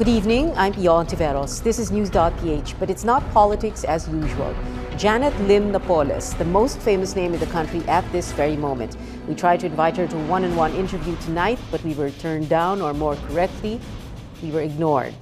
Good evening, I'm Hontiveros. This is News.PH, but it's not politics as usual. Janet Lim Napoles, the most famous name in the country at this very moment. We tried to invite her to a one-on-one interview tonight, but we were turned down, or more correctly, we were ignored.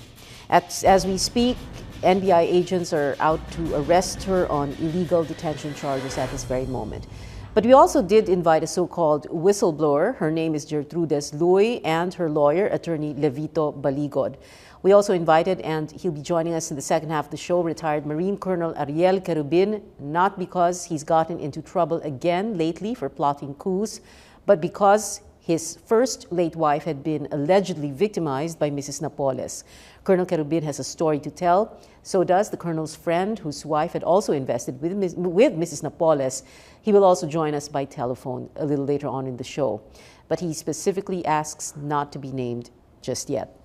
As we speak, NBI agents are out to arrest her on illegal detention charges at this very moment. But we also did invite a so-called whistleblower. Her name is Gertrudes Luy, and her lawyer, attorney Levito Baligod. We also invited, and he'll be joining us in the second half of the show, retired Marine Colonel Ariel Quirubin, not because he's gotten into trouble again lately for plotting coups, but because his first late wife had been allegedly victimized by Mrs. Napoles. Colonel Quirubin has a story to tell. So does the colonel's friend, whose wife had also invested with Mrs. Napoles. He will also join us by telephone a little later on in the show. But he specifically asks not to be named just yet.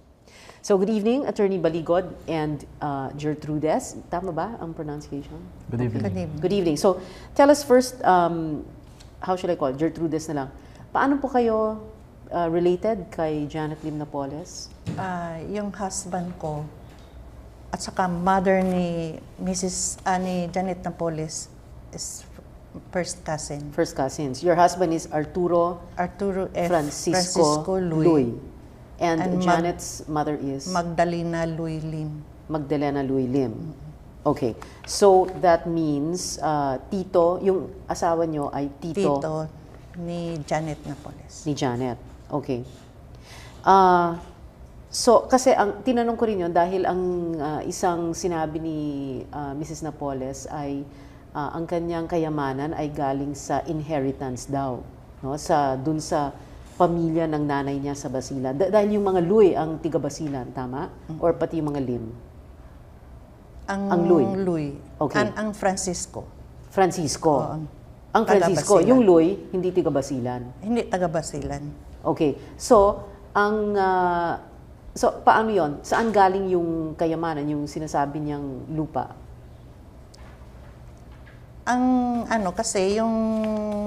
So good evening, Attorney Baligod and Gertrudes. Tama ba ang pronunciation? Good evening. Okay. Good evening. Good evening. So tell us first, how should I call it? Gertrudes na lang. Paano po kayo related kay Janet Lim Napoles? Yung husband ko at saka mother ni Mrs. ni Janet Napoles is first cousin. First cousins. Your husband is Arturo F. Francisco Luy. And Janet's mother is? Magdalena Luy Lim. Magdalena Luy Lim. Okay. So that means tito, yung asawa nyo ay tito? Tito ni Janet Napoles. Ni Janet. Okay. So, kasi ang tinanong ko rin yun dahil ang isang sinabi ni Mrs. Napoles ay ang kanyang kayamanan ay galing sa inheritance daw, no? Dun sa pamilya ng nanay niya sa Basilan. Dahil yung mga Luy ang tiga Basilan, tama? Or pati yung mga Lim? Ang Luy. Okay. Ang Francisco. Francisco. Oo, ang Francisco, yung Luy, hindi tiga Basilan. Hindi taga Basilan. Okay. So, so paano yon? Saan galing yung kayamanan, yung sinasabi niyang lupa? Kasi yung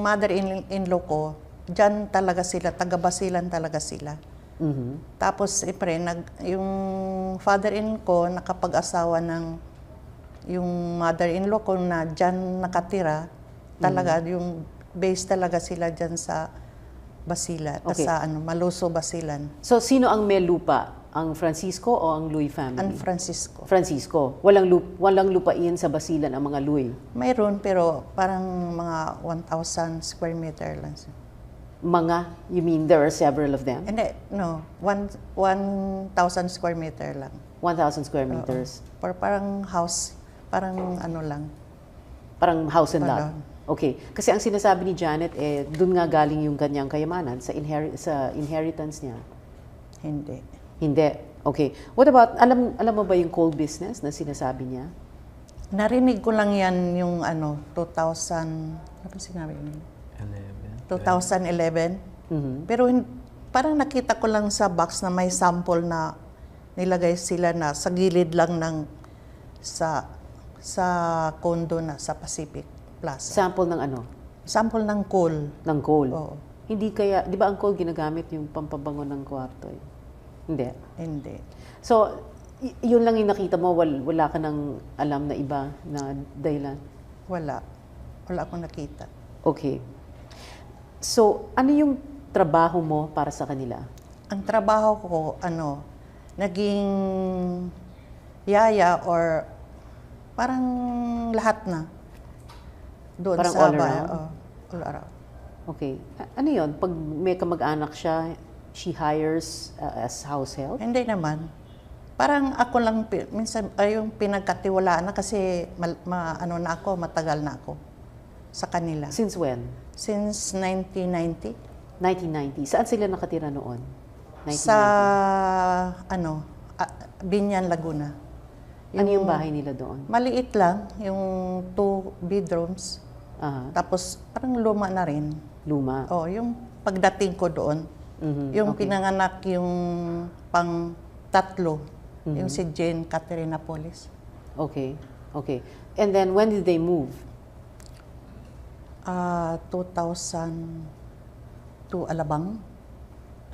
mother-in-law ko, dyan talaga sila, taga-Basilan talaga sila. Mm-hmm. Tapos, yung father-in ko nakapag-asawa ng yung mother-in-law ko na dyan nakatira, talaga, yung base talaga sila dyan sa Basilan, okay. Sa Maluso, Basilan. So, sino ang may lupa? Ang Francisco o ang Luy family? Ang Francisco. Francisco. Walang lupain sa Basilan ang mga Luy? Mayroon, pero parang mga 1,000 square meter lang siya. You mean there are several of them? Hindi, no. 1,000 square meter lang. 1,000 square meters? Parang house, parang lang. Parang house and lot? Okay. Kasi ang sinasabi ni Janet, dun nga galing yung kanyang kayamanan sa inheritance niya? Hindi. Hindi. Okay. What about, alam mo ba yung coal business na sinasabi niya? Narinig ko lang yan yung 2000, ano ba sinabi niya? 2011. Mm-hmm. Pero parang nakita ko lang sa box na may sample na nilagay sila na sa gilid lang ng sa condo na sa Pacific Plaza. Sample ng ano? Sample ng coal. Ng coal? Oo. Hindi kaya, di ba ang coal ginagamit yung pampabango ng kwarto? Hindi? Hindi. So, yun lang yung nakita mo, wala ka nang alam na iba na dahilan? Wala. Wala akong nakita. Okay. So, ano yung trabaho mo para sa kanila? Ang trabaho ko, naging yaya or parang lahat na. Doon parang sa all around? All around. Okay. Ano yun? Pag may kamag-anak siya, she hires as house help? Hindi naman. Parang ako lang, minsan, yung pinagkatiwalaan na kasi matagal na ako sa kanila. Since when? Since 1990. 1990. Saan sila nakatira noon? 1990. Sa, Binyan, Laguna. Ano yung bahay nila doon? Maliit lang, yung 2 bedrooms. Tapos parang luma na rin. Luma? Yung pagdating ko doon, yung pinanganak yung pang-tatlo, yung si Jane Catherine Napoles. Okay, okay. And then when did they move? 2002, Alabang.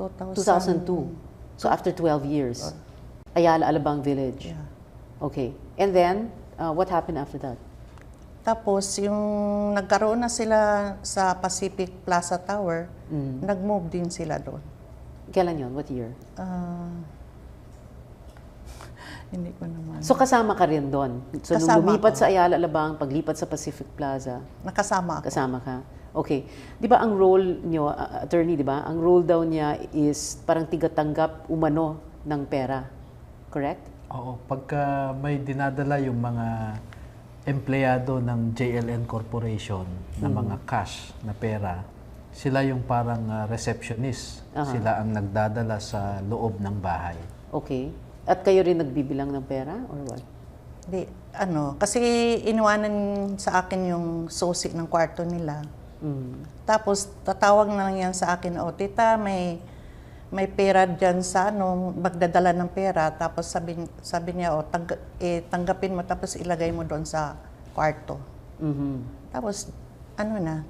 2002. So after 12 years. Ayala Alabang Village. Yeah. Okay. And then, what happened after that? Tapos, yung nagkaroon na sila sa Pacific Plaza Tower, nag-move din sila doon. Kailan yun? What year? Hindi ko naman. So kasama ka rin doon? So Kasama nung lumipat ako. sa Ayala Alabang, paglipat sa Pacific Plaza, Nakasama ako. kasama ka? Okay. Di ba ang role nyo, attorney, di ba? Ang role daw niya is parang tigatanggap umano ng pera. Correct? Oo, pagka may dinadala yung mga empleyado ng JLN Corporation na mga cash na pera, sila yung parang receptionist. Sila ang nagdadala sa loob ng bahay. Okay. At kayo rin nagbibilang ng pera or what? Di, kasi iniwanan sa akin yung susi ng kwarto nila. Tapos tatawag na lang yan sa akin, tita, may pera dyan sa magdadala ng pera. Tapos sabi niya, tanggapin mo tapos ilagay mo doon sa kwarto. Tapos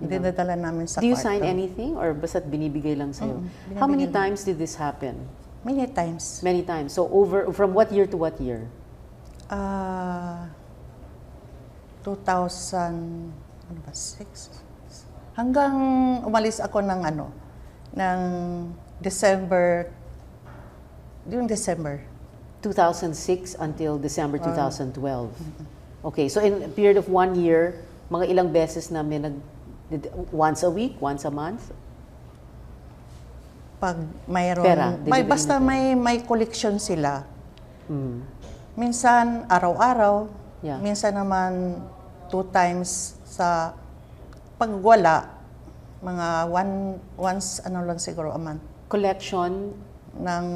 dinadala namin sa kwarto. Do you sign anything or basta't binibigay lang sa'yo? How many times did this happen? Many times. Many times. So from what year to what year? 2006. Hanggang umalis ako ng ng December, yung December. 2006 until December 2012. Okay, so in a period of 1 year, mga ilang beses na may once a week, once a month? Pag mayroon, Pera, basta may collection sila. Minsan araw-araw, minsan naman 2 times sa pagwala, mga once lang siguro a month. Collection ng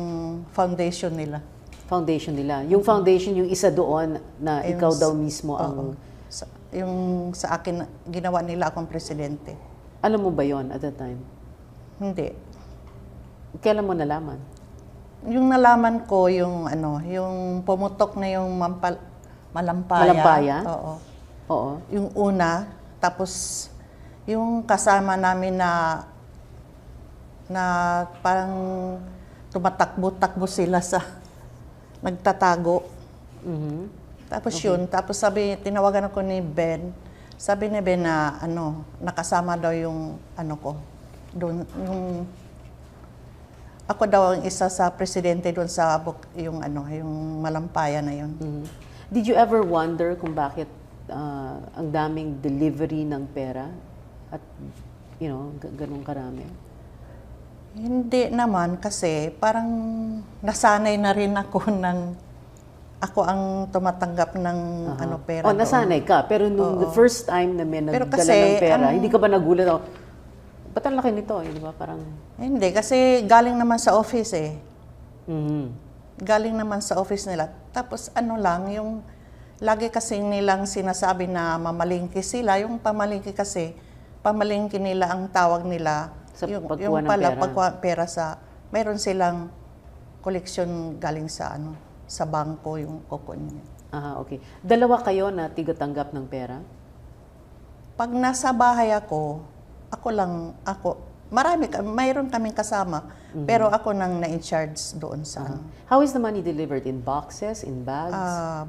foundation nila. Foundation nila. Yung foundation, yung isa doon na ikaw daw mismo ang... Yung sa akin, ginawa nila akong presidente. Alam mo ba yon at that time? Hindi. Kailan mo nalaman? Yung nalaman ko, yung yung pumutok na yung malampaya. Malampaya? Oo. Oo. Yung una, tapos yung kasama namin na parang tumatakbo-takbo sila sa nagtatago. Tapos tapos tinawagan ako ni Ben. Sabi ni Ben na nakasama daw yung ko. Doon ako daw ang isa sa presidente doon sa yung malampaya na yun. Did you ever wonder kung bakit ang daming delivery ng pera at ganun karami? Hindi naman kasi parang nasanay na rin ako ako ang tumatanggap ng pera. Nasanay ka. Pero nung the first time na may nagdala ng pera, hindi ka ba nagulat? Ba't ang laki nito? Di ba? Parang... Hindi, kasi galing naman sa office Galing naman sa office nila. Tapos lang, yung lagi kasi nilang sinasabi na mamalingki sila. Yung pamalingki kasi, pamalingki nila ang tawag nila. Sa yung pagkuha ng pala, pera. pagkuha pera mayroon silang koleksyon galing sa sa bangko, yung kukunin. Okay. Dalawa kayo na tigatanggap ng pera? Pag nasa bahay ako mayroon kaming kasama, pero ako nang na-in-charge doon sa How is the money delivered? In boxes? In bags?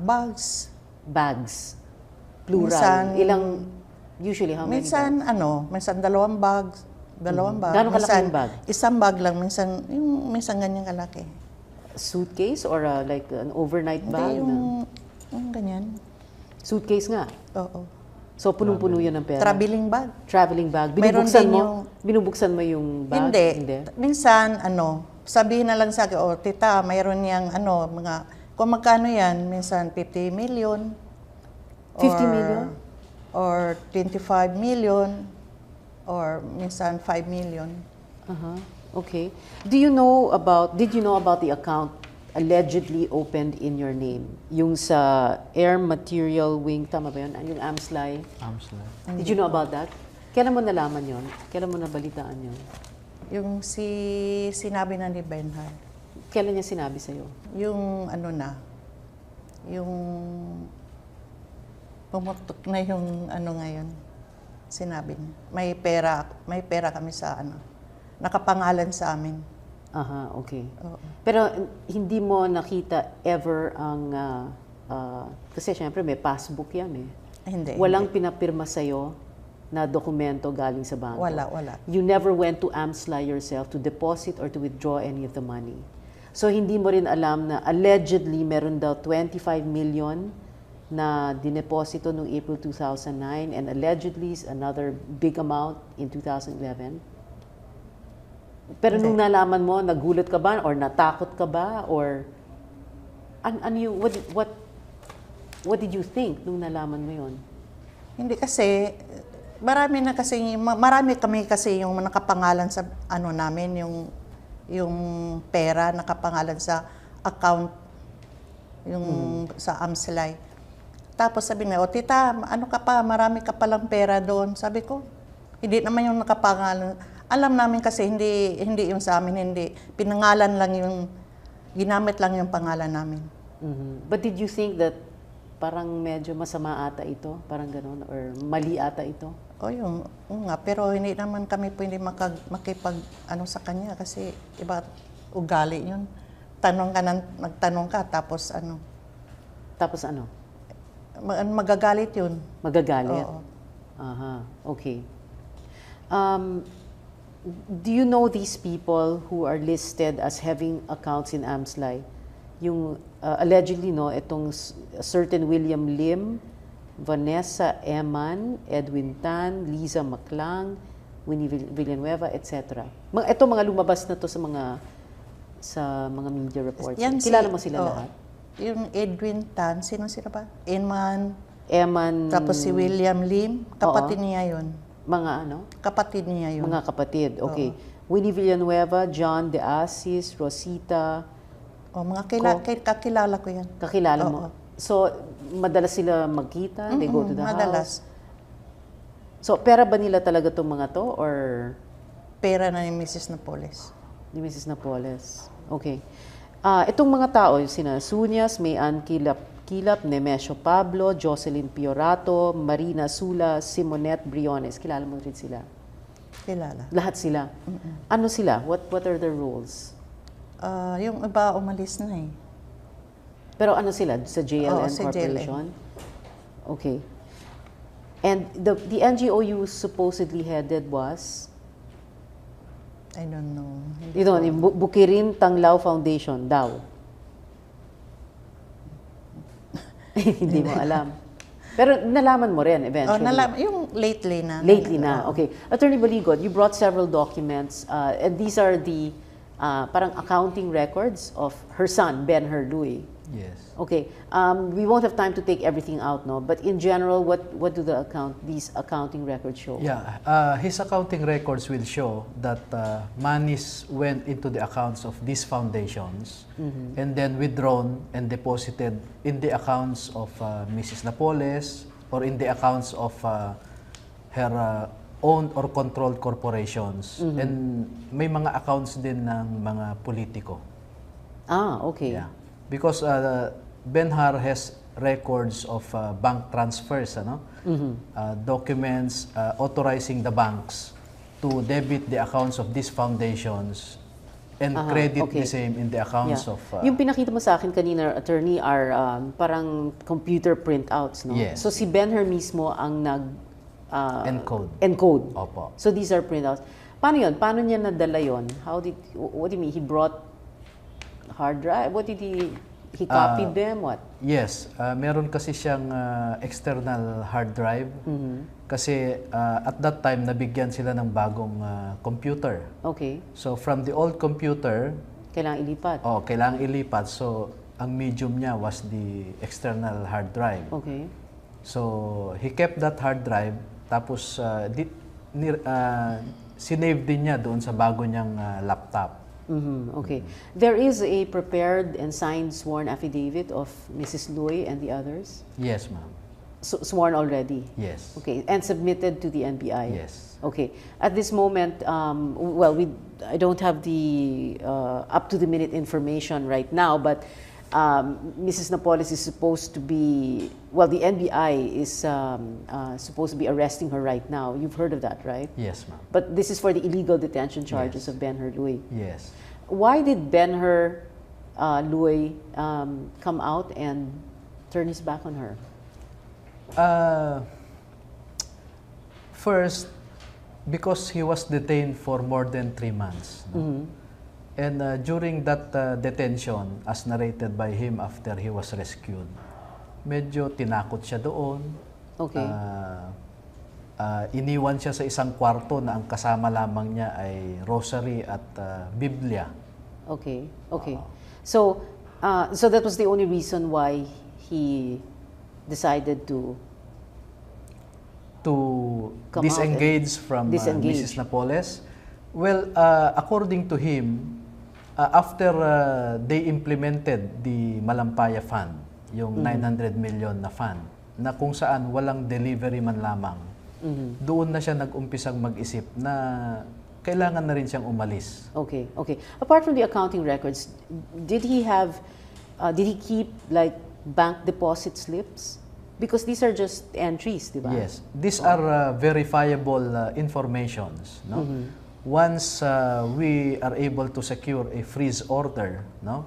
bags. Bags. Plural. Minsan, Usually, how many bags? Minsan dalawang bags. Gano'ng kalaki yung bag? Isang bag lang, minsan ganyan kalaki. Suitcase or like an overnight bag? Yung ganyan. Suitcase nga? Oo. So, punong-puno yun ng pera? Traveling bag. Traveling bag. Meron din Binubuksan mo yung bag? Hindi. Minsan, sabihin na lang sa akin, tita, mayroon niyang, kung magkano yan, minsan 50 million. 50 million? Or 25 million. Or minsan 5 million. Okay. Did you know about the account allegedly opened in your name? Yung sa Air Material Wing, tama ba yun? Yung AMSLY? AMSLY. Did you know about that? Kailan mo nalaman yun? Kailan mo nabalitaan yun? Yung sinabi na ni Benhard. Kailan niya sinabi sa'yo? Yung yung pumutok na yung ngayon. Sinabi niya. May pera kami sa nakapangalan sa amin. Aha, okay. Oo. Pero hindi mo nakita ever ang, kasi syempre may passbook yan eh. Hindi. Walang hindi. pinapirma sa'yo na dokumento galing sa bangko? Wala. You never went to AMSLA yourself to deposit or to withdraw any of the money? So hindi mo rin alam na allegedly meron daw 25 million na dineposito noong April 2009 and allegedly another big amount in 2011? Pero Hindi. nung nalaman mo, nagulat ka ba or natakot ka ba or ano yung what did you think nung nalaman mo yon? Hindi kasi marami kami kasi yung nakapangalan sa ano namin yung pera nakapangalan sa account yung sa AMSLA. Tapos sabi niya, "O tita, ano ka pa? Marami ka palang pera doon." Sabi ko, "Hindi naman yung nakapangalan." Alam namin kasi hindi yung sa amin, hindi. Pinangalan lang ginamit lang yung pangalan namin. But did you think that parang medyo masama ata ito? Parang gano'n? Or mali ata ito? Oo nga, pero hindi naman kami pwede makipag ano sa kanya kasi iba ugali yun. Nagtanong ka, tapos ano? Tapos ano? Magagalit yun. Magagalit? Oo. Aha, okay. Do you know these people who are listed as having accounts in AMSLA? Yung allegedly, no, itong certain William Lim, Vanessa Eman, Edwin Tan, Liza Maclang, Winnie Villanueva, etc. Ito mga lumabas na to sa mga media reports. Kilala mo sila lahat? Yung Edwin Tan, sino sila ba? Eman, tapos si William Lim, kapatid niya yun. Mga ano? Kapatid niya yun. Mga kapatid, okay. Winnie Villanueva, John De Asis, Rosita. Mga kakilala ko yan. Kakilala mo? So, madalas sila magkita? They go to the madalas. house? So, pera ba nila talaga itong mga to? Or? Pera na ni Mrs. Napoles. Ni Mrs. Napoles. Okay. Itong mga tao, sina Sunyas, Mayan Kilap, Nemesio Pablo, Jocelyn Piorato, Marina Sula, Simonette Briones. Kilala mo rin sila? Kilala. Lahat sila? Ano sila? What are their roles? Yung iba umalis na eh. Pero ano sila? Sa JLN sa Corporation? Okay. And the NGO you supposedly headed was? I don't know. Ito, Bukirin Tanglao Foundation daw. Hindi mo alam. Pero nalaman mo rin eventually. Yung lately na. Lately na, okay. Attorney Baligot, you brought several documents and these are the parang accounting records of her son, Ben Louis. Yes. Okay. We won't have time to take everything out, no? But in general, what do these accounting records show? Yeah, his accounting records will show that monies went into the accounts of these foundations and then withdrawn and deposited in the accounts of Mrs. Napoles or in the accounts of her owned or controlled corporations. And may mga accounts din ng mga politiko. Okay. Yeah. Because Benhar has records of bank transfers, documents authorizing the banks to debit the accounts of these foundations and credit the same in the accounts of... Yung pinakita mo sa akin kanina, attorney, are parang computer printouts, no? Yes. So si Benhar mismo ang encode. Opo. So these are printouts. Paano yun? Paano niya nadala yun? What do you mean? He brought hard drive? What did he copied them? What? Yes. Meron kasi siyang external hard drive. Kasi at that time, nabigyan sila ng bagong computer. Okay. So from the old computer... Kailangan ilipat? Kailangan ilipat. So ang medium niya was the external hard drive. Okay. So he kept that hard drive. Tapos sinave din niya doon sa bago niyang laptop. Okay. There is a prepared and signed sworn affidavit of Mrs. Lui and the others? Yes, ma'am. Sworn already? Yes. Okay. And submitted to the NBI? Yes. Okay. At this moment, I don't have the up-to-the-minute information right now, but Mrs. Napoles is supposed to be, the NBI is supposed to be arresting her right now. You've heard of that, right? Yes, ma'am. But this is for the illegal detention charges of Ben Louis. Yes. Why did Ben-Hur Luy come out and turn his back on her? First, because he was detained for more than 3 months. No? And during that detention, as narrated by him after he was rescued, medyo tinakot siya doon. Okay. Iniwan siya sa isang kwarto na ang kasama lamang niya ay rosary at Biblia. Okay. Okay. So that was the only reason why he decided to come disengage from Mrs. Napoles. Well, according to him, after they implemented the Malampaya Fund, yung 900 million na fund, na kung saan walang delivery man lamang, doon na siya nag-umpisang mag-isip na kailangan na rin siyang umalis. Okay, okay. Apart from the accounting records, did he keep like bank deposit slips? Because these are just entries, di ba? Yes. These are verifiable informations, no? Once we are able to secure a freeze order, no?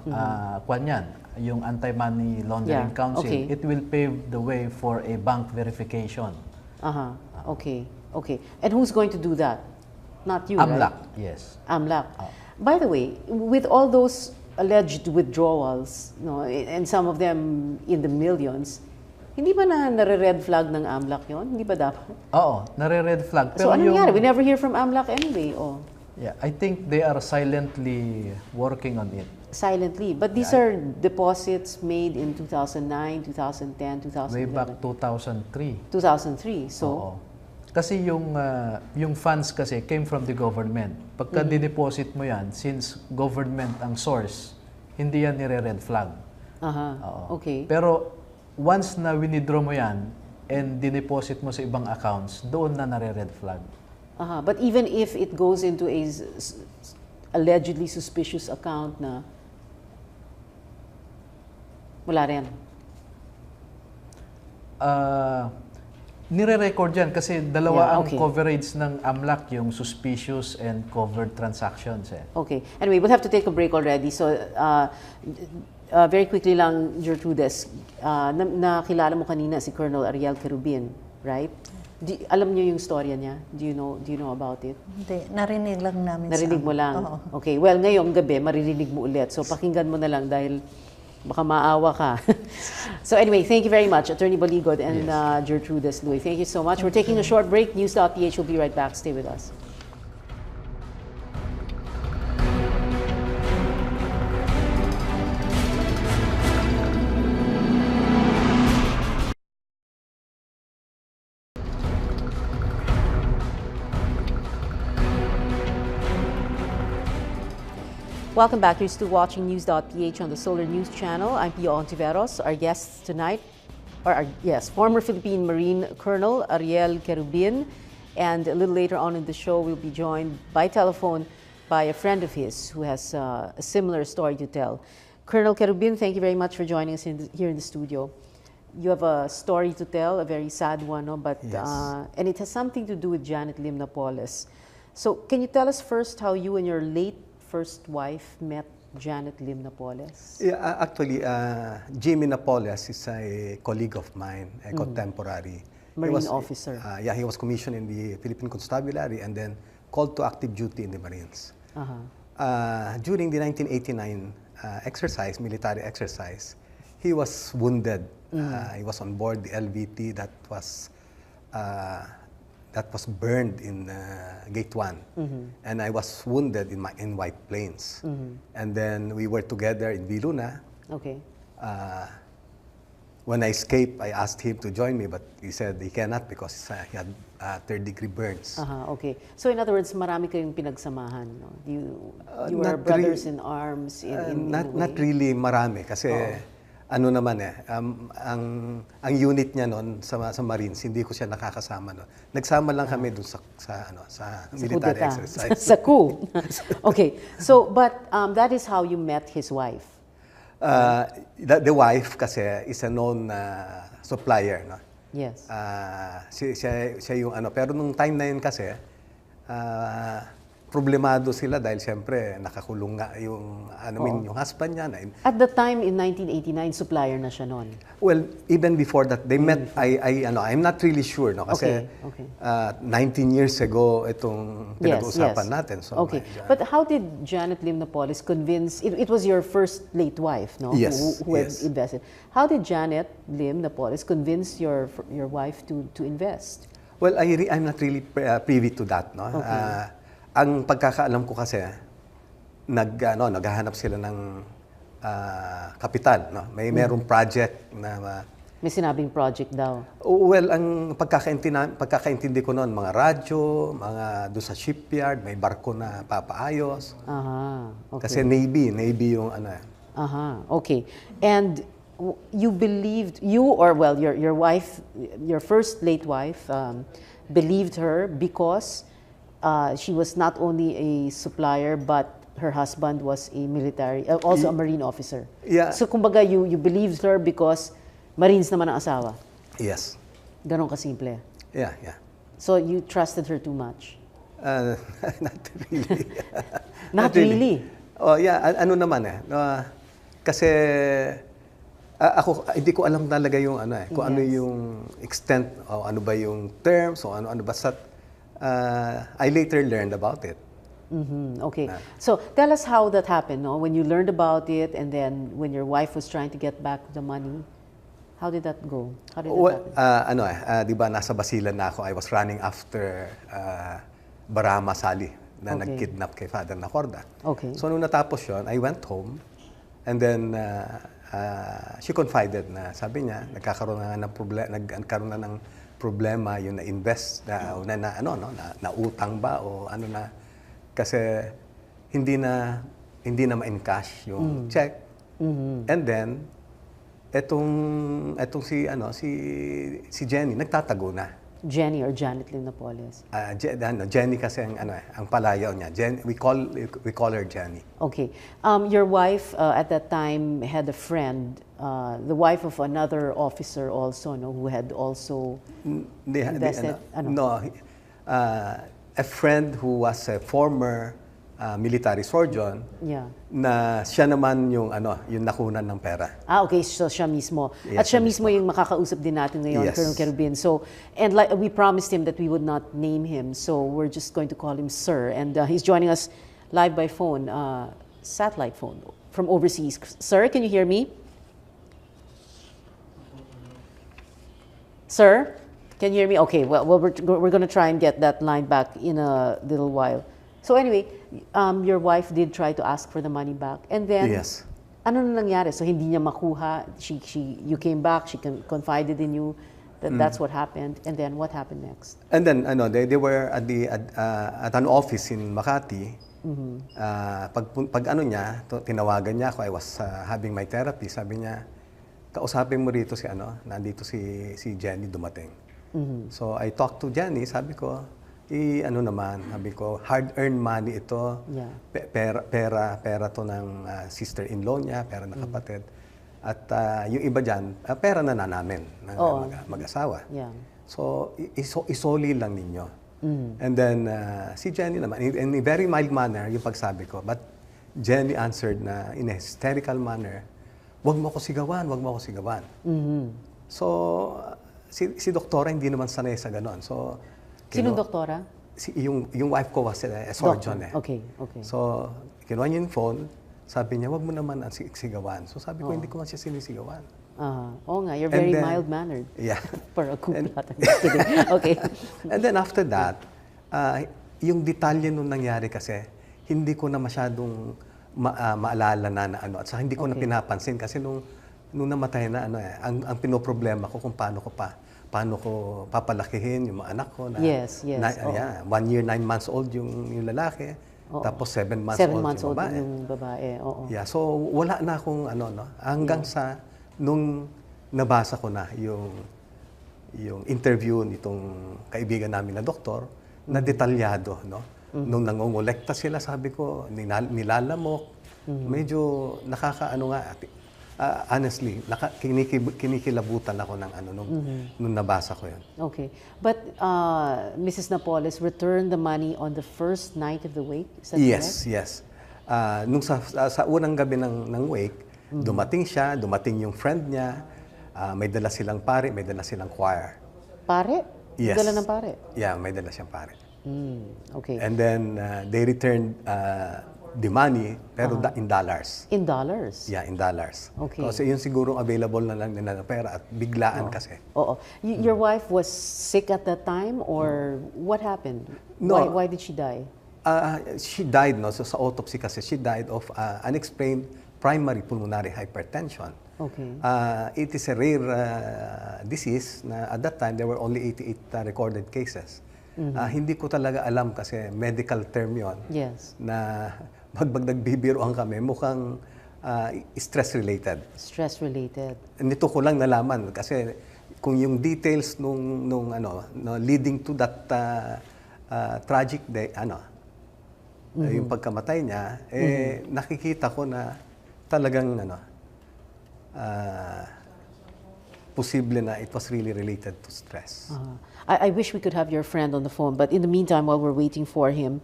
Kwan yan, yung Anti-Money Laundering Council, it will pave the way for a bank verification. Okay, okay. And who's going to do that? Not you, AMLAC, right? yes. AMLAC. By the way, with all those alleged withdrawals, no, and some of them in the millions, hindi ba nare-red flag ng AMLAC yon? Hindi ba dapat? Oo, nare-red flag. So ano nangyari? We never hear from AMLAC anyway. Oh. Yeah, I think they are silently working on it. Silently. But these are deposits made in 2009, 2010, 2011. Way back 2003. 2003. So, oo. Kasi yung funds kasi came from the government. Pagka dineposit mo yan, since government ang source, hindi yan nire-red flag. Okay. Pero once na winidraw mo yan and dineposit mo sa ibang accounts, doon na nare-red flag. But even if it goes into a allegedly suspicious account na wala rin? Nire-record yan kasi dalawa ang coverage ng AMLAC, yung suspicious and covered transactions. Okay. Anyway, we'll have to take a break already. So, very quickly lang, Gertrudes, nakilala mo kanina si Colonel Ariel Quirubin, right? Alam niyo yung storya niya? Do you know about it? Hindi, narinig lang namin. Narinig mo lang? Oo. Okay. Well, ngayong gabi, maririnig mo ulit. So, pakinggan mo na lang dahil baka maawa ka. So anyway, thank you very much, Attorney Baligod and Gertrudes Luy. Thank you so much. We're taking a short break. News.PH will be right back. Stay with us. Welcome back. You're still watching News.PH on the Solar News Channel. I'm Pio Hontiveros. Our guests tonight are, former Philippine Marine Colonel Ariel Quirubin. And a little later on in the show, we'll be joined by telephone by a friend of his who has a similar story to tell. Colonel Quirubin, thank you very much for joining us here in the studio. You have a story to tell, a very sad one, no? But and it has something to do with Janet Lim Napoles. So can you tell us first how you and your late first wife met Janet Lim Napoles? Yeah, actually, Jimmy Napoles is a colleague of mine, a contemporary. Marine officer. Yeah, he was commissioned in the Philippine Constabulary and then called to active duty in the Marines. During the 1989 military exercise, he was wounded. He was on board the LVT that was burned in Gate 1. And I was wounded in White Plains. And then we were together in Viluna. Okay. When I escaped, I asked him to join me, but he said he cannot because he had third-degree burns. Okay. So in other words, marami kayong pinagsamahan, no? You were brothers in arms in a way? Not really marami kasi ano naman ang unit niya noon sa Marines, hindi ko siya nakakasama noon. Nagsama lang kami doon sa military exercise. Sa coup. Okay. So but that is how you met his wife. The wife kasi is a known supplier, no? Yes. Siya yung pero nung time na yun kasi problemado sila dahil siyempre nakakulong nga yung yung husband niya. At the time in 1989, supplier na siya noon. Well, even before that, they met. I'm not really sure, no, kasi Okay. 19 years ago itong pinag-uusapan natin. So okay. But how did Janet Lim Napoles convince? It was your first late wife, no? Yes. Who had invested. How did Janet Lim Napoles convince your wife to invest? Well, I'm not really privy to that, no. Okay. Ang pagkakaalam ko kasi naghahanap sila ng kapital, no. Merong project na May sinabing project daw. well, ang pagkakaintindi ko noon, mga radyo, mga doon sa shipyard, may barko na papaayos. Okay. Kasi Navy yung Okay. And you believed, your wife, your first late wife, believed her because she was not only a supplier, but her husband was a military, also a Marine officer. Yeah. So, kumbaga, you believed her because Marines naman ang asawa. Yes. Ganon kasimple. Yeah. So, you trusted her too much? Not really. Not really? Oh, yeah. Ano naman kasi ako hindi ko alam talaga yung kung ano yung extent o ano ba yung terms o ano basta I later learned about it. Okay. So tell us how that happened, no? When you learned about it and then when your wife was trying to get back the money, how did that go? How did that happen? Di ba nasa Basilan na ako, I was running after Barama Sali na nag-kidnap kay Father Nacorda. Okay. So nung natapos yon, I went home and then she confided na sabi niya nagkaroon na ng problema yung na-invest na utang ba o ano na kasi hindi na ma-encash yung check. And then etong si Jenny nagtatago na. Jenny or Janet Lim Napoles? Jenny kasi ang palayaw niya. We call her Jenny. Okay. Your wife at that time had a friend, the wife of another officer also, no, who had also invested. A friend who was a former military surgeon. Yeah. Na siya naman yung nakunan ng pera. Okay, so siya mismo. Yes, At siya mismo yung makakausap din natin ngayon, Yes. Colonel Quirubin. So, and like we promised him that we would not name him, so we're just going to call him Sir. And he's joining us live by phone, satellite phone from overseas. Sir, can you hear me? Sir, can you hear me? Okay, well we're going to try and get that line back in a little while. So anyway, your wife did try to ask for the money back, and then Yes. ano na nangyari? So hindi niya makuha. You came back. She confided in you that that's what happened. And then what happened next? And then they were at an office in Makati. Pag tinawagan niya ako, I was having my therapy. Sabi niya, kausapin mo rito nandito si Jenny dumating. So I talked to Jenny, sabi ko, sabi ko, hard-earned money ito. Yeah. Pera to ng sister-in-law niya, pera ng kapatid. At yung iba dyan, pera na namin ng mag-asawa. Yeah. So, isoli lang ninyo. And then, si Jenny naman, in a very mild manner, yung pagsabi ko. But Jenny answered na in a hysterical manner, wag mo ko sigawan, wag mo ko sigawan. So, si doktora hindi naman sanay sa ganon. So, Sino doktora? Yung wife ko was a surgeon. Okay. So, kinuha niya yung phone, sabi niya, wag mo naman sigawan. So, sabi ko, hindi ko man siya sinisigawan. Oo nga, you're very mild-mannered. Yeah. For a kuplat. I'm just kidding. Okay. And then after that, yung detalye nung nangyari kasi, hindi ko na masyadong maalala na at saka hindi ko na pinapansin kasi nung namatay na ang pinoproblema ko kung paano ko papalakihin yung mga anak ko na Yes. 1 year 9 months old yung lalaki, tapos 7 months old yung babae. Oo. Yeah, so wala na akong hanggang sa nung nabasa ko na yung interview nitong kaibigan namin na doktor na detalyado, no. Nung nangongolekta sila, sabi ko, nilalamok, medyo nakakaano nga honestly, kinikilabutan ako ng ano nung nabasa ko 'yun. Okay. But Mrs. Napoles returned the money on the first night of the wake? Is that correct? Yes. Nung sa unang gabi ng wake, dumating siya, dumating yung friend niya, may dala silang pare, may dala silang choir. Pare? Yes. Dala ng pare? Yeah, may dala siyang pare. Okay. And then they returned the money, pero in dollars. In dollars? Yeah, in dollars. Okay. Kasi yun siguro available na lang nila na pera at biglaan kasi. Oo. Your wife was sick at that time or what happened? No. Why did she die? She died, no? So sa autopsy kasi, she died of unexplained primary pulmonary hypertension. Okay. It is a rare disease na at that time there were only 88 recorded cases. Hindi ko talaga alam kasi medical term yon. Yes. Na pag nagbibiroan kami, mukhang stress-related. Stress-related. Nito ko lang nalaman kasi kung yung details nung leading to that tragic day, yung pagkamatay niya, nakikita ko na talagang posible na it was really related to stress. I wish we could have your friend on the phone, but in the meantime, while we're waiting for him,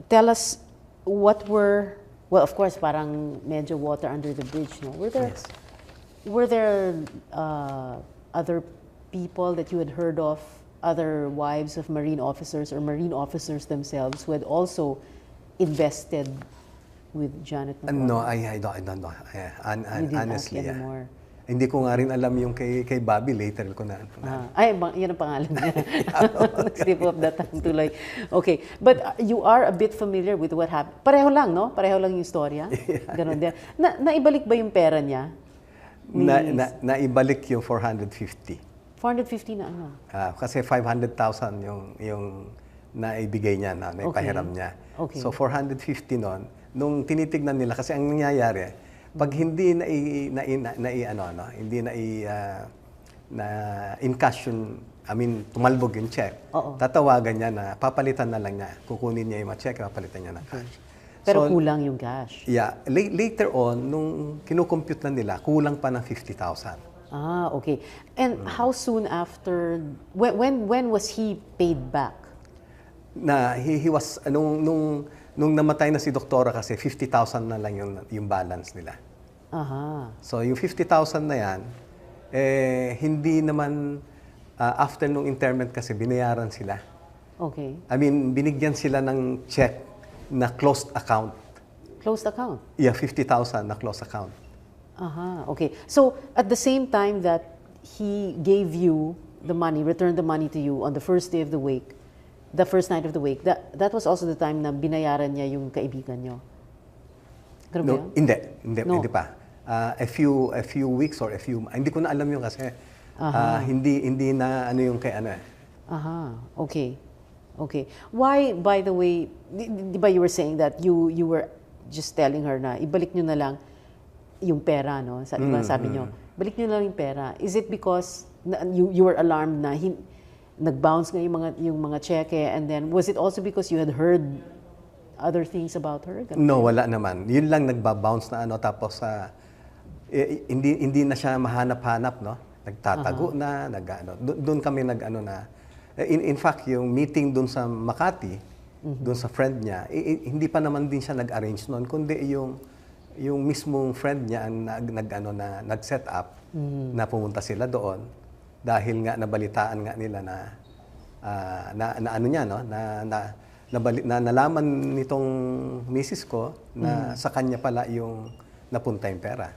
tell us what were, well, of course, parang medyo water under the bridge, no? Yes. Were there other people that you had heard of, other wives of Marine officers or Marine officers themselves who had also invested with Janet Napoles? No, I don't know. You didn't Honestly, ask anymore. Hindi ko nga rin alam yung kay Bobby, later ko na. Yan ang pangalan niya. Slip of the tongue tuloy. Okay, but you are a bit familiar with what happened. Pareho lang, no? Pareho lang yung istorya. Ganon din. Naibalik ba yung pera niya? Naibalik yung 450. 450 na ano? Kasi 500,000 yung naibigay niya, na naipahiram niya. Okay. So 450 nun, nung tinitignan nila, kasi ang nangyayari, pag hindi in-cash yung, tumalbog yung check, tatawagan niya na papalitan na lang niya. Kukunin niya yung mga check, papalitan niya ng cash. Pero kulang yung cash. Yeah. Later on, nung kinukompute na nila, kulang pa ng 50,000. Okay. And how soon after, when was he paid back? He was, nung namatay na si Doktora kasi, 50,000 na lang yung balance nila. So yung 50,000 na yan, hindi naman, after nung interment kasi, binayaran sila. Okay. Binigyan sila ng check na closed account. Closed account? Yeah, 50,000 na closed account. Okay. So at the same time that he gave you the money, returned the money to you on the first day of the wake, the first night of the wake, that was also the time na binayaran niya yung kaibigan niyo? No, hindi pa. A few weeks or hindi ko na alam yun kasi hindi na yung kay Okay. Why, by the way, di ba you were saying that you were just telling her na ibalik niyo na lang yung pera, no? Sabi niyo, balik niyo na lang yung pera. Is it because you were alarmed na nag-bounce nga yung mga cheque, and then was it also because you had heard other things about her? No, wala naman. Yun lang nagba-bounce na tapos hindi na siya mahanap-hanap, no? Nagtatago na, doon kami na. In fact, yung meeting doon sa Makati, doon sa friend niya, hindi pa naman din siya nag-arrange noon, kundi yung mismong friend niya ang nag-set up na pumunta sila doon dahil nga nabalitaan nga nila na nalaman nitong misis ko na sa kanya pala yung napunta yung pera.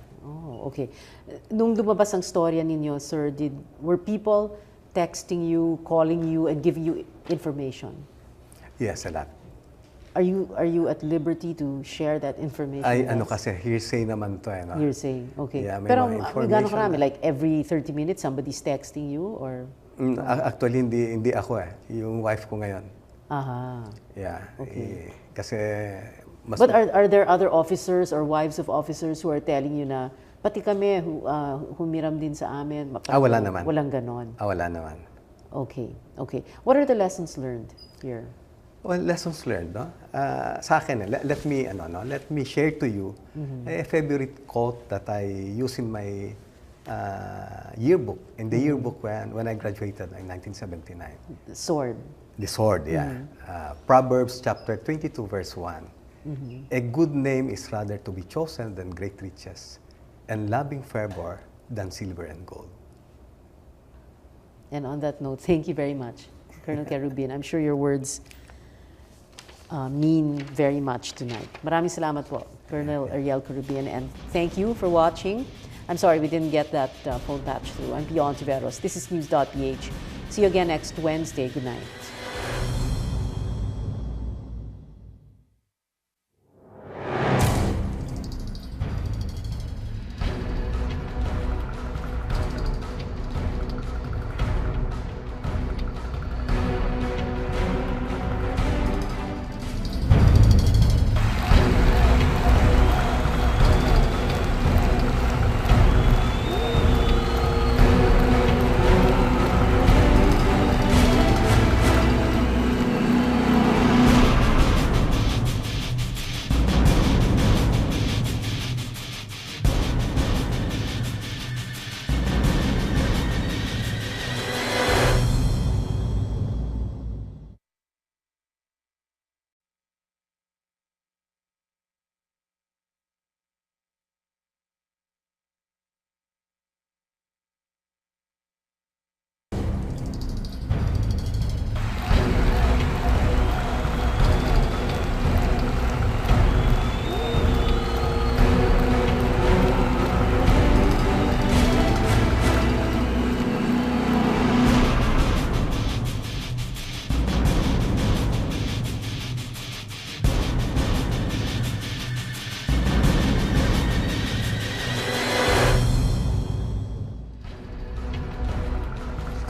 Okay. Nung lumabas ang storya ninyo, sir, were people texting you, calling you, and giving you information? Yes, a lot. Are you at liberty to share that information? Kasi hearsay naman to, no? Hearsay, okay. Yeah, pero gano'n karami? Like every 30 minutes, somebody's texting you, or? Actually, hindi ako yung wife ko ngayon. Yeah. Okay. Kasi But are there other officers or wives of officers who are telling you na pati kami humiram din sa amin? Wala naman. Walang ganon? Wala naman. Okay. What are the lessons learned here? Well, lessons learned, no? Sa akin, let me share to you a favorite quote that I use in my yearbook, when I graduated in 1979. Sword. The sword, yeah. Proverbs chapter 22, verse 1. A good name is rather to be chosen than great riches, and loving fervor than silver and gold. And on that note, thank you very much, Colonel Quirubin. I'm sure your words mean very much tonight. Maraming salamat po, Colonel Ariel Quirubin, and thank you for watching. I'm sorry we didn't get that phone patch through. I'm Hontiveros. This is News.PH. See you again next Wednesday. Good night.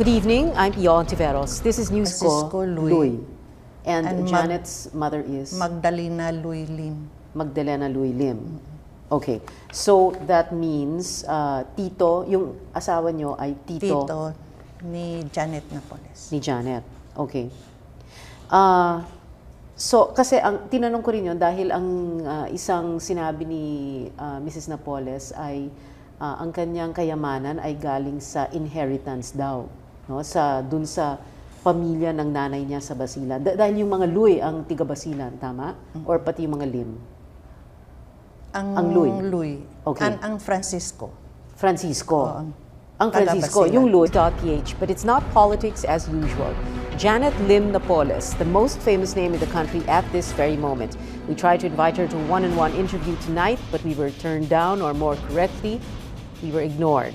Good evening, I'm Hontiveros. This is News Francisco Luy. And Janet's mother is? Magdalena Luy Lim. Magdalena Luy Lim. Okay, so that means tito, yung asawa nyo ay tito? Tito ni Janet Napoles. Ni Janet, okay. So, kasi tinanong ko rin yun dahil ang isang sinabi ni Mrs. Napoles ay ang kanyang kayamanan ay galing sa inheritance daw. No? Dun sa pamilya ng nanay niya sa Basilan. Dahil yung mga Luy ang tiga Basilan, tama? Or pati yung mga Lim? Ang Luy. Okay. Ang Francisco. Francisco. Ang Francisco, yung News.PH. But it's not politics as usual. Janet Lim Napoles, the most famous name in the country at this very moment. We tried to invite her to a one-on-one interview tonight, but we were turned down, or more correctly, we were ignored.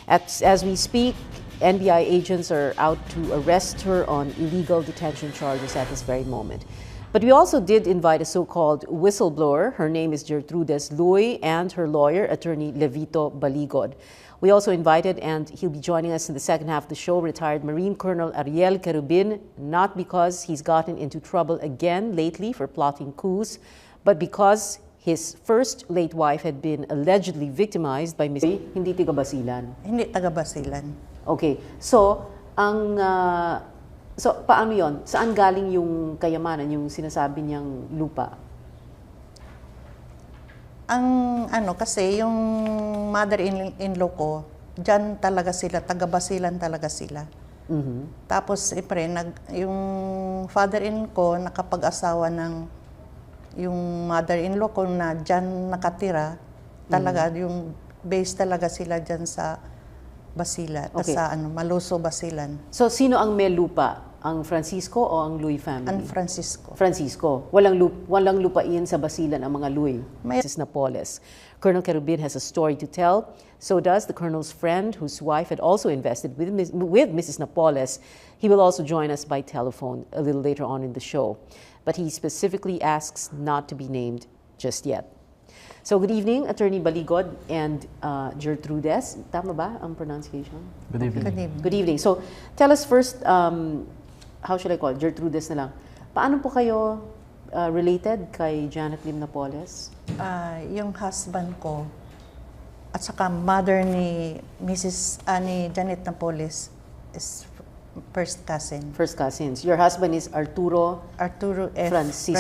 As we speak, NBI agents are out to arrest her on illegal detention charges at this very moment. But we also did invite a so-called whistleblower. Her name is Gertrudes Luy, and her lawyer, attorney Levito Baligod. We also invited, and he'll be joining us in the second half of the show, retired Marine Colonel Ariel Quirubin, not because he's gotten into trouble again lately for plotting coups, but because his first late wife had been allegedly victimized by Miss... Hindi taga Basilan. Hindi taga Basilan. Okay. So, paano yon? Saan galing yung kayamanan, yung sinasabi niyang lupa? Kasi yung mother-in-law ko, dyan talaga sila, taga Basilan talaga sila. Tapos, yung father-in ko nakapag-asawa ng yung mother-in-law ko na dyan nakatira, talaga, yung base talaga sila dyan sa Basilan, okay. Sa Maluso, Basilan. So, sino ang may lupa? Ang Francisco o ang Luy family? Ang Francisco. Francisco. Walang lupain sa Basilan ang mga Luy. Mrs. Napoles. Colonel Quirubin has a story to tell. So does the Colonel's friend, whose wife had also invested with Mrs. Napoles. He will also join us by telephone a little later on in the show. But he specifically asks not to be named just yet. So good evening, Attorney Baligod and Gertrudes. Tama ba ang pronunciation? Good evening. Good evening. Good evening. So tell us first, how should I call it? Gertrudes na lang. Paano po kayo related kay Janet Lim Napoles? Yung husband ko at saka mother ni Mrs. ni Janet Napoles is first cousin. First cousins. Your husband is Arturo Arturo F. Francisco.